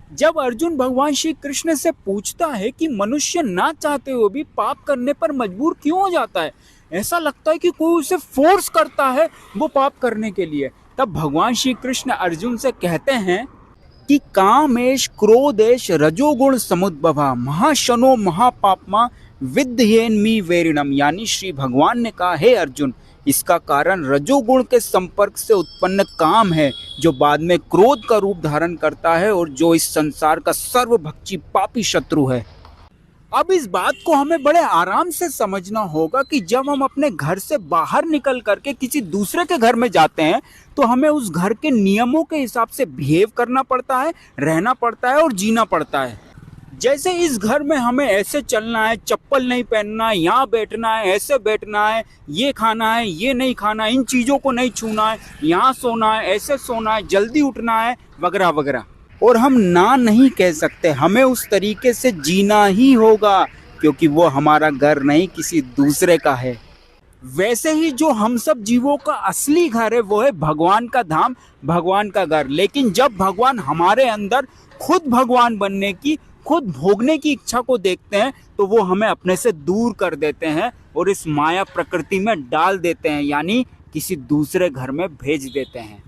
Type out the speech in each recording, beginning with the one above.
जब अर्जुन भगवान श्री कृष्ण से पूछता है कि मनुष्य ना चाहते हुए भी पाप करने पर मजबूर क्यों हो जाता है, ऐसा लगता है कि कोई उसे फोर्स करता है वो पाप करने के लिए। तब भगवान श्री कृष्ण अर्जुन से कहते हैं कि कामेश क्रोधेश रजोगुण समुद्भवा महाशनो महापापमा विद्धयेन्मी वेरिणम। यानी श्री भगवान ने कहा, हे अर्जुन, इसका कारण रजोगुण के संपर्क से उत्पन्न काम है, जो बाद में क्रोध का रूप धारण करता है और जो इस संसार का सर्वभक्षी पापी शत्रु है। अब इस बात को हमें बड़े आराम से समझना होगा कि जब हम अपने घर से बाहर निकल करके किसी दूसरे के घर में जाते हैं तो हमें उस घर के नियमों के हिसाब से बिहेव करना पड़ता है, रहना पड़ता है और जीना पड़ता है। जैसे इस घर में हमें ऐसे चलना है, चप्पल नहीं पहनना है, यहाँ बैठना है, ऐसे बैठना है, ये खाना है, ये नहीं खाना है, इन चीज़ों को नहीं छूना है, यहाँ सोना है, ऐसे सोना है, जल्दी उठना है, वगैरह वगैरह। और हम ना नहीं कह सकते, हमें उस तरीके से जीना ही होगा, क्योंकि वो हमारा घर नहीं किसी दूसरे का है। वैसे ही जो हम सब जीवों का असली घर है वो है भगवान का धाम, भगवान का घर। लेकिन जब भगवान हमारे अंदर खुद भगवान बनने की, खुद भोगने की इच्छा को देखते हैं तो वो हमें अपने से दूर कर देते हैं और इस माया प्रकृति में डाल देते हैं, यानी किसी दूसरे घर में भेज देते हैं।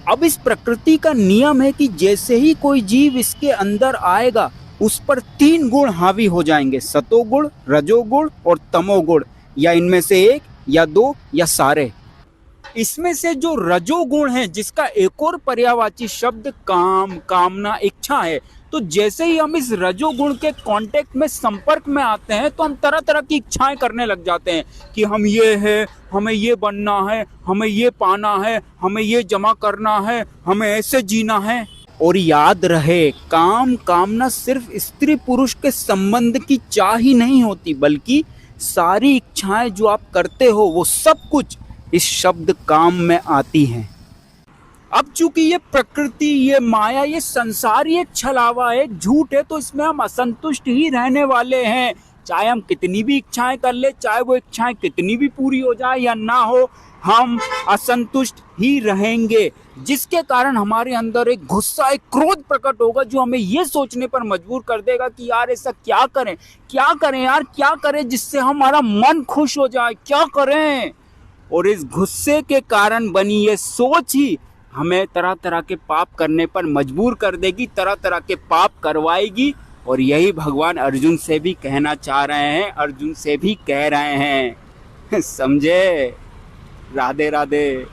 अब इस प्रकृति का नियम है कि जैसे ही कोई जीव इसके अंदर आएगा उस पर 3 गुण हावी हो जाएंगे, सतोगुण, रजोगुण और तमोगुण, या इनमें से एक या 2 या सारे। इसमें से जो रजोगुण है, जिसका एक और पर्यायवाची शब्द काम, कामना, इच्छा है, तो जैसे ही हम इस रजोगुण के कांटेक्ट में, संपर्क में आते हैं तो हम तरह तरह की इच्छाएं करने लग जाते हैं कि हम ये है, हमें ये बनना है, हमें ये पाना है, हमें ये जमा करना है, हमें ऐसे जीना है। और याद रहे, काम कामना सिर्फ स्त्री पुरुष के संबंध की चाह ही नहीं होती, बल्कि सारी इच्छाएं जो आप करते हो वो सब कुछ इस शब्द काम में आती हैं। अब चूंकि ये प्रकृति, ये माया, ये संसार, ये छलावा है, झूठ है, तो इसमें हम असंतुष्ट ही रहने वाले हैं। चाहे हम कितनी भी इच्छाएं कर ले, चाहे वो इच्छाएं कितनी भी पूरी हो जाए या ना हो, हम असंतुष्ट ही रहेंगे, जिसके कारण हमारे अंदर एक गुस्सा, एक क्रोध प्रकट होगा जो हमें ये सोचने पर मजबूर कर देगा कि यार ऐसा क्या करें, क्या करें यार, क्या करें जिससे हमारा मन खुश हो जाए, क्या करें। और इस गुस्से के कारण बनी ये सोच ही हमें तरह तरह के पाप करने पर मजबूर कर देगी, तरह तरह के पाप करवाएगी। और यही भगवान अर्जुन से भी कहना चाह रहे हैं, अर्जुन से भी कह रहे हैं। समझे? राधे राधे।